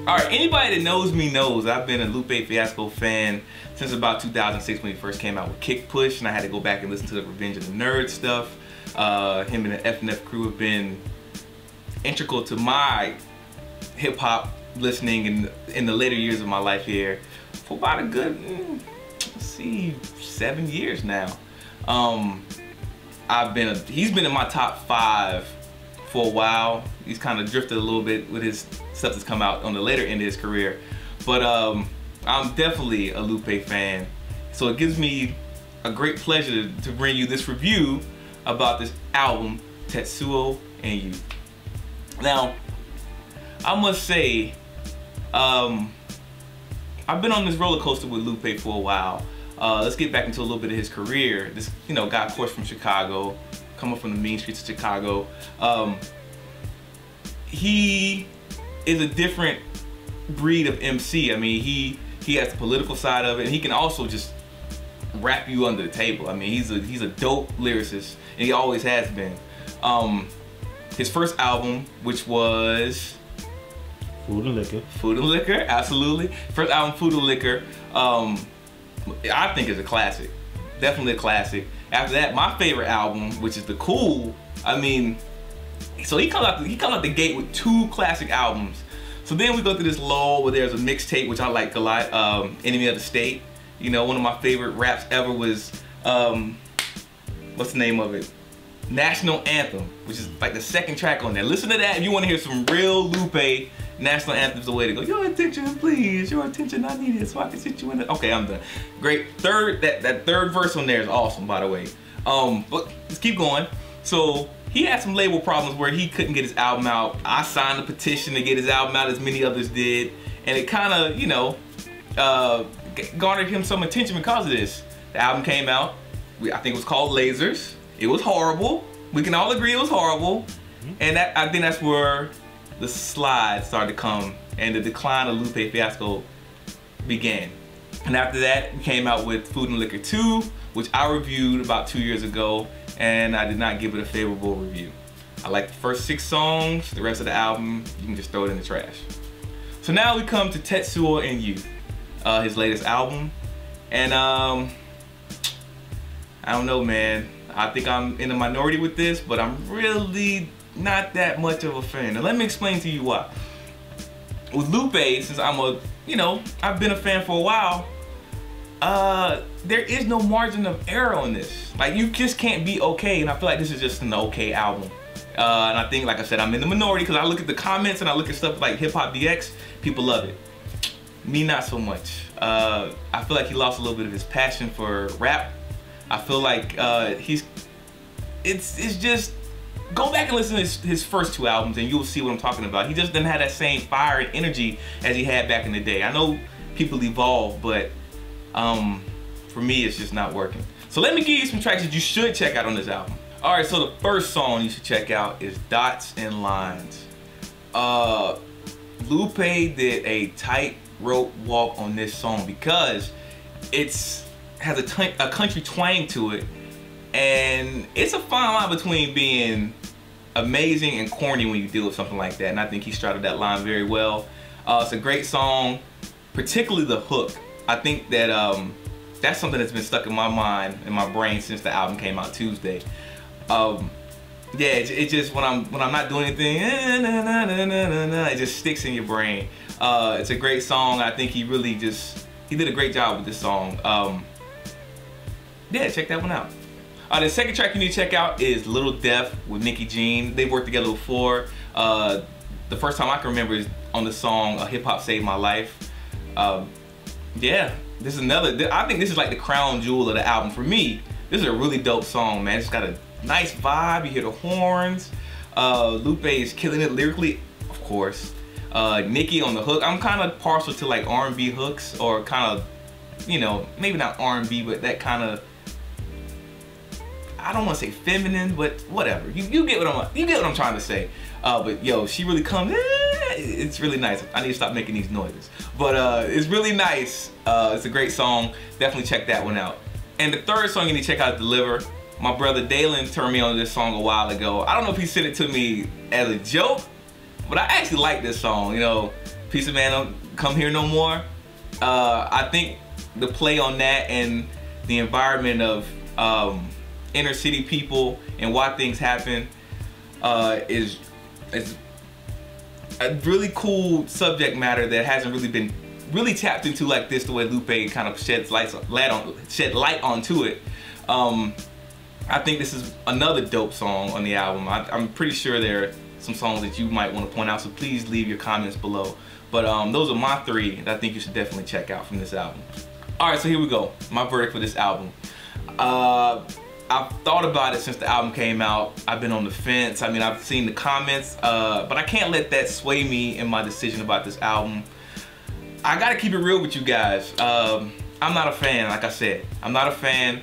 Alright, anybody that knows me knows I've been a Lupe Fiasco fan since about 2006 when he first came out with Kick Push, and I had to go back and listen to the Revenge of the Nerds stuff. Him and the F&F crew have been integral to my hip-hop listening in the later years of my life here for about a good, let's see, 7 years now. He's been in my top 5 for a while. He's kind of drifted a little bit with his stuff that's come out on the later end of his career. But I'm definitely a Lupe fan. So it gives me a great pleasure to bring you this review about this album, Tetsuo and You. Now, I must say, I've been on this roller coaster with Lupe for a while. Let's get back into a little bit of his career. This, guy, of course, from Chicago, coming from the mean streets of Chicago. He is a different breed of MC. I mean, he has the political side of it, and he can also just rap you under the table. I mean, he's a dope lyricist, and he always has been. His first album, which was Food and Liquor. Food and Liquor, absolutely. First album, Food and Liquor, I think is a classic. Definitely a classic. After that, my favorite album, which is The Cool, I mean, so he comes out the gate with 2 classic albums. So then we go through this lull where there's a mixtape, which I like a lot, Enemy of the State. One of my favorite raps ever was, what's the name of it? National Anthem, which is like the 2nd track on there. Listen to that if you want to hear some real Lupe. National Anthem's the way to go. Your attention, please. Your attention, I need it so I can sit you in it. Okay, I'm done. Great. That third verse on there is awesome, by the way. But let's keep going. So he had some label problems where he couldn't get his album out. I signed a petition to get his album out, as many others did, and it kind of, garnered him some attention because of this. The album came out. I think it was called Lasers. It was horrible. We can all agree it was horrible. And I think that's where the slide started to come and the decline of Lupe Fiasco began. And after that, we came out with Food and Liquor 2, which I reviewed about 2 years ago, and I did not give it a favorable review. I like the first 6 songs. The rest of the album, you can just throw it in the trash. So now we come to Tetsuo and You, his latest album. And I don't know, man. I think I'm in the minority with this, but I'm really not that much of a fan. Now let me explain to you why. With Lupe, since I've been a fan for a while, there is no margin of error on this. Like, you just can't be okay, and I feel like this is just an okay album. And I think, like I said, I'm in the minority because I look at the comments and I look at stuff like Hip Hop DX, people love it. Me, not so much. I feel like he lost a little bit of his passion for rap. I feel like it's just, go back and listen to his first 2 albums and you'll see what I'm talking about. He just didn't have that same fire and energy as he had back in the day. I know people evolve, but for me, it's just not working. So let me give you some tracks that you should check out on this album. All right, so the first song you should check out is Dots and Lines. Lupe did a tightrope walk on this song because it's has a country twang to it, and it's a fine line between being amazing and corny when you deal with something like that, and I think he straddled that line very well. It's a great song, particularly the hook. I think that that's something that's been stuck in my mind, in my brain, since the album came out Tuesday. Yeah, it just, when I'm not doing anything, it just sticks in your brain. It's a great song. I think he did a great job with this song. Yeah, check that one out. The second track you need to check out is Little Death with Nicki Jean. They've worked together before. The first time I can remember is on the song Hip Hop Saved My Life. Yeah, this is another, I think this is like the crown jewel of the album. For me, this is a really dope song, man. It's got a nice vibe. You hear the horns. Lupe is killing it lyrically, of course. Nicki on the hook. I'm kind of partial to like R&B hooks, or kind of, maybe not R&B, but that kind of, I don't want to say feminine, but whatever. You get what I'm trying to say. But yo, she really comes. It's really nice. I need to stop making these noises. But it's really nice. It's a great song. Definitely check that one out. And the third song you need to check out is Deliver. My brother Dalen turned me on to this song a while ago. I don't know if he sent it to me as a joke, but I actually like this song. Piece of Man Don't Come Here No More. I think the play on that and the environment of inner city people and why things happen is a really cool subject matter that hasn't really been tapped into like this, the way Lupe kind of shed light onto it. I think this is another dope song on the album. I'm pretty sure there are some songs that you might want to point out, so please leave your comments below. But those are my 3 that I think you should definitely check out from this album. Alright, so here we go. My verdict for this album. I've thought about it since the album came out. I've been on the fence. I mean, I've seen the comments, but I can't let that sway me in my decision about this album. I gotta keep it real with you guys. I'm not a fan, like I said. I'm not a fan.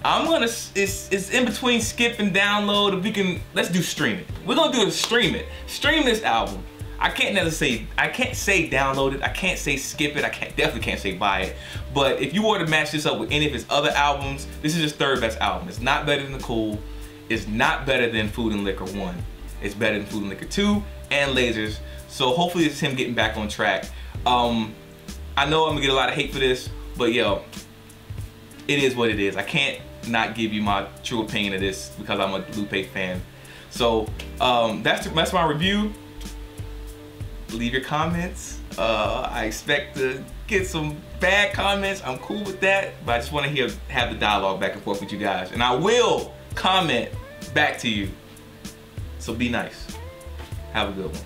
It's in between skip and download. If we can, let's do stream it. We're gonna do it, stream it. Stream this album. I can't say download it. I can't say skip it. Definitely can't say buy it. But if you were to match this up with any of his other albums, this is his 3rd best album. It's not better than The Cool. It's not better than Food and Liquor 1. It's better than Food and Liquor 2 and Lasers. So hopefully it's him getting back on track. I know I'm gonna get a lot of hate for this, but yo, it is what it is. I can't not give you my true opinion of this because I'm a Lupe fan. So that's my review. Leave your comments. I expect to get some bad comments. I'm cool with that, but I just want to have the dialogue back and forth with you guys, and I will comment back to you. So be nice. Have a good one.